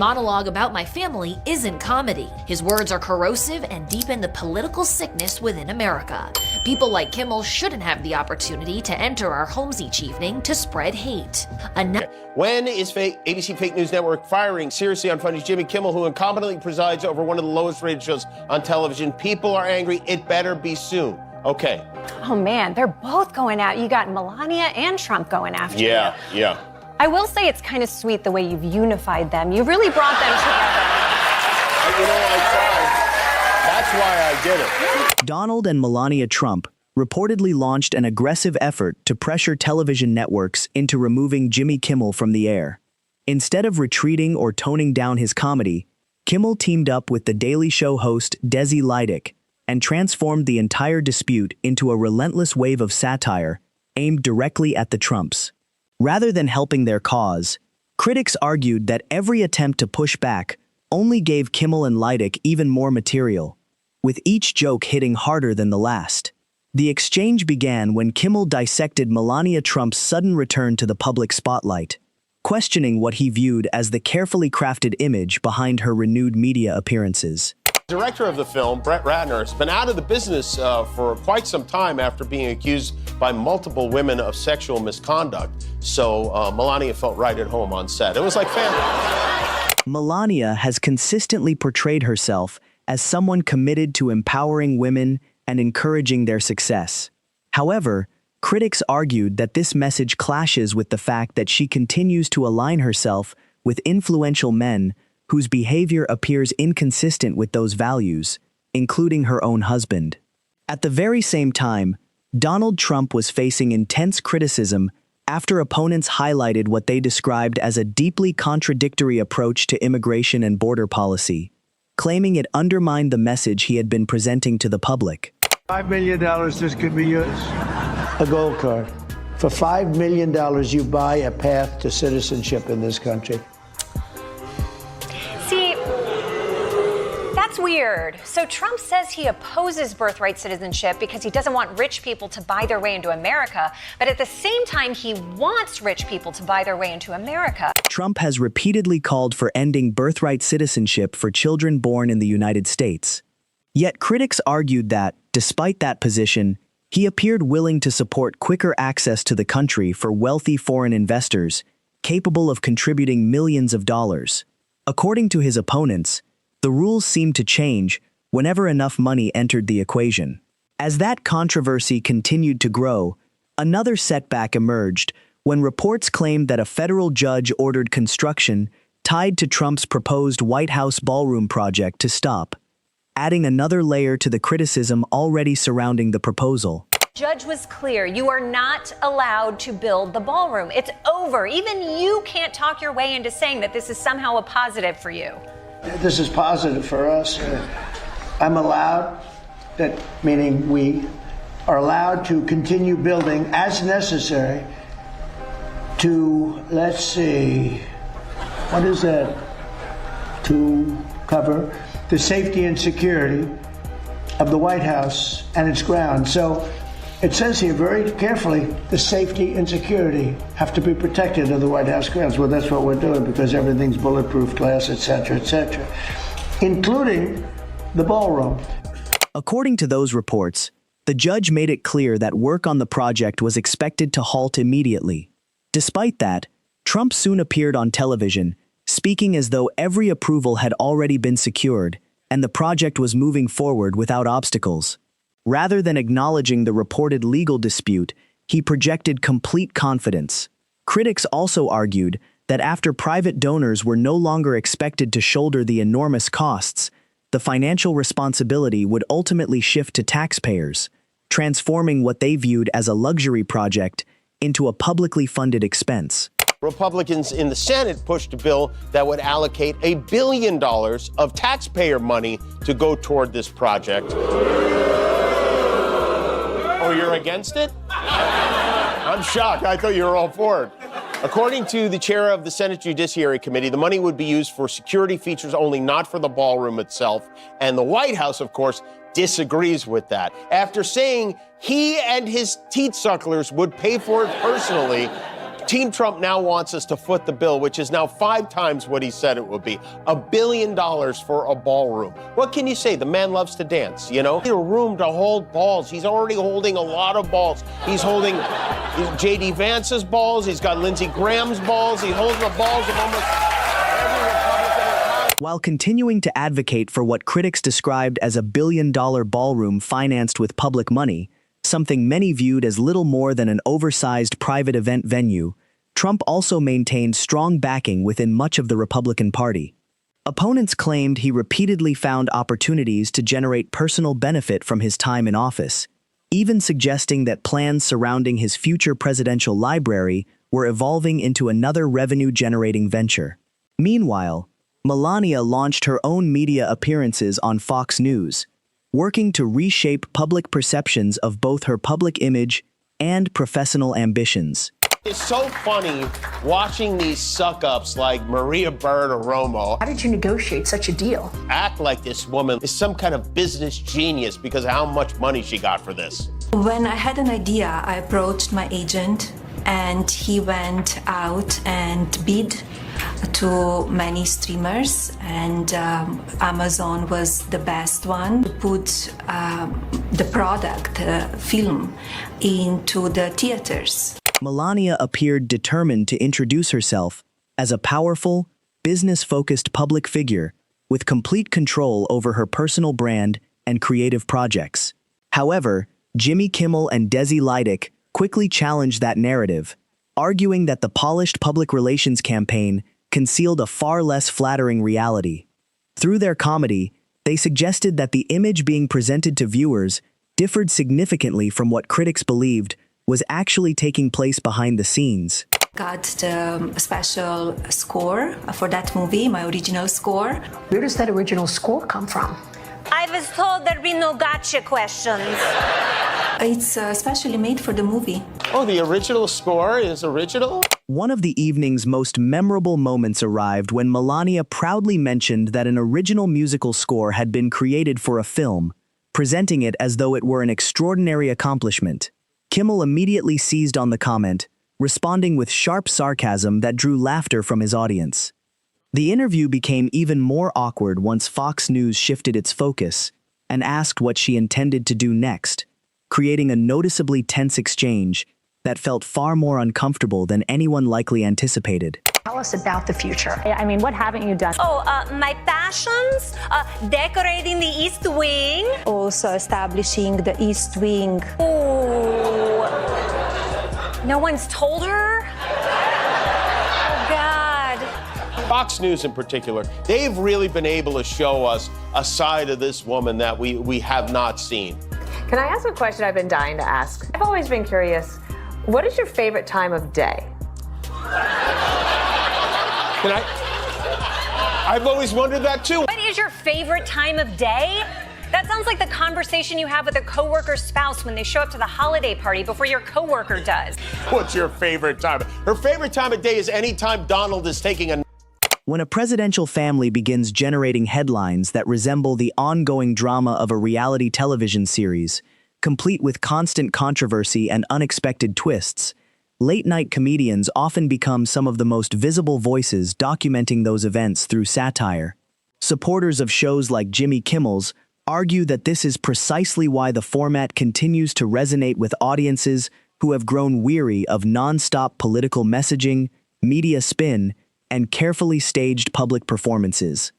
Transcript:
Monologue about my family isn't comedy. His words are corrosive and deepen the political sickness within America. People like Kimmel shouldn't have the opportunity to enter our homes each evening to spread hate. When is ABC Fake News Network firing seriously unfunny Jimmy Kimmel, who incompetently presides over one of the lowest rated shows on television? People are angry. It better be soon. Okay. Oh, man, they're both going out. You got Melania and Trump going after you. Yeah. I will say it's kind of sweet the way you've unified them. You really brought them together. I tried. That's why I did it. Donald and Melania Trump reportedly launched an aggressive effort to pressure television networks into removing Jimmy Kimmel from the air. Instead of retreating or toning down his comedy, Kimmel teamed up with The Daily Show host Desi Lydic and transformed the entire dispute into a relentless wave of satire aimed directly at the Trumps. Rather than helping their cause, critics argued that every attempt to push back only gave Kimmel and Lydic even more material, with each joke hitting harder than the last. The exchange began when Kimmel dissected Melania Trump's sudden return to the public spotlight, questioning what he viewed as the carefully crafted image behind her renewed media appearances. Director of the film, Brett Ratner, has been out of the business for quite some time after being accused by multiple women of sexual misconduct. So Melania felt right at home on set. It was like family. Melania has consistently portrayed herself as someone committed to empowering women and encouraging their success. However, critics argued that this message clashes with the fact that she continues to align herself with influential men whose behavior appears inconsistent with those values, including her own husband. At the very same time, Donald Trump was facing intense criticism after opponents highlighted what they described as a deeply contradictory approach to immigration and border policy, claiming it undermined the message he had been presenting to the public. $5 million, this could be yours. A gold card. For $5 million, you buy a path to citizenship in this country. See, that's weird. So Trump says he opposes birthright citizenship because he doesn't want rich people to buy their way into America, but at the same time, he wants rich people to buy their way into America. Trump has repeatedly called for ending birthright citizenship for children born in the United States. Yet critics argued that, despite that position, he appeared willing to support quicker access to the country for wealthy foreign investors, capable of contributing millions of dollars. According to his opponents, the rules seemed to change whenever enough money entered the equation. As that controversy continued to grow, another setback emerged when reports claimed that a federal judge ordered construction tied to Trump's proposed White House ballroom project to stop, adding another layer to the criticism already surrounding the proposal. Judge was clear. You are not allowed to build the ballroom. It's over. Even you can't talk your way into saying that this is somehow a positive for you. This is positive for us. I'm allowed, that meaning we are allowed to continue building as necessary to, let's see, what is that? To cover the safety and security of the White House and its grounds. So it says here very carefully, the safety and security have to be protected of the White House grounds. Well, that's what we're doing because everything's bulletproof glass, et cetera, including the ballroom. According to those reports, the judge made it clear that work on the project was expected to halt immediately. Despite that, Trump soon appeared on television, speaking as though every approval had already been secured and the project was moving forward without obstacles. Rather than acknowledging the reported legal dispute, he projected complete confidence. Critics also argued that after private donors were no longer expected to shoulder the enormous costs, the financial responsibility would ultimately shift to taxpayers, transforming what they viewed as a luxury project into a publicly funded expense. Republicans in the Senate pushed a bill that would allocate $1 billion of taxpayer money to go toward this project. Oh, you're against it? I'm shocked. I thought you were all for it. According to the chair of the Senate Judiciary Committee, the money would be used for security features only, not for the ballroom itself. And the White House, of course, disagrees with that. After saying he and his teeth sucklers would pay for it personally, Team Trump now wants us to foot the bill, which is now 5 times what he said it would be. $1 billion for a ballroom. What can you say? The man loves to dance, you know? A room to hold balls. He's already holding a lot of balls. He's holding J.D. Vance's balls. He's got Lindsey Graham's balls. He holds the balls of almost every Republican. While continuing to advocate for what critics described as a $1 billion ballroom financed with public money, something many viewed as little more than an oversized private event venue, Trump also maintained strong backing within much of the Republican Party. Opponents claimed he repeatedly found opportunities to generate personal benefit from his time in office, even suggesting that plans surrounding his future presidential library were evolving into another revenue-generating venture. Meanwhile, Melania launched her own media appearances on Fox News, working to reshape public perceptions of both her public image and professional ambitions. It's so funny watching these suck-ups like Maria Bartiromo How did you negotiate such a deal? act like this woman is some kind of business genius because of how much money she got for this. When I had an idea, I approached my agent and he went out and bid to many streamers, and Amazon was the best one to put the product, film, into the theaters. Melania appeared determined to introduce herself as a powerful, business-focused public figure with complete control over her personal brand and creative projects. However, Jimmy Kimmel and Desi Lydic quickly challenged that narrative, arguing that the polished public relations campaign concealed a far less flattering reality. Through their comedy, they suggested that the image being presented to viewers differed significantly from what critics believed was actually taking place behind the scenes. Got the special score for that movie, my original score. Where does that original score come from? I was told there'd be no gotcha questions. It's specially made for the movie. Oh, the original score is original? One of the evening's most memorable moments arrived when Melania proudly mentioned that an original musical score had been created for a film, presenting it as though it were an extraordinary accomplishment. Kimmel immediately seized on the comment, responding with sharp sarcasm that drew laughter from his audience. The interview became even more awkward once Fox News shifted its focus and asked what she intended to do next, creating a noticeably tense exchange that felt far more uncomfortable than anyone likely anticipated. Tell us about the future. I mean, what haven't you done? Oh, my passions? Decorating the East Wing. Also establishing the East Wing. Ooh. No one's told her? Oh, God. Fox News in particular, they've really been able to show us a side of this woman that we have not seen. Can I ask a question I've been dying to ask? I've always been curious. What is your favorite time of day? Can I've always wondered that too. What is your favorite time of day? That sounds like the conversation you have with a coworker's spouse when they show up to the holiday party before your coworker does. What's your favorite time? Her favorite time of day is any time Donald is taking a... When a presidential family begins generating headlines that resemble the ongoing drama of a reality television series, complete with constant controversy and unexpected twists, late-night comedians often become some of the most visible voices documenting those events through satire. Supporters of shows like Jimmy Kimmel's argue that this is precisely why the format continues to resonate with audiences who have grown weary of non-stop political messaging, media spin, and carefully staged public performances.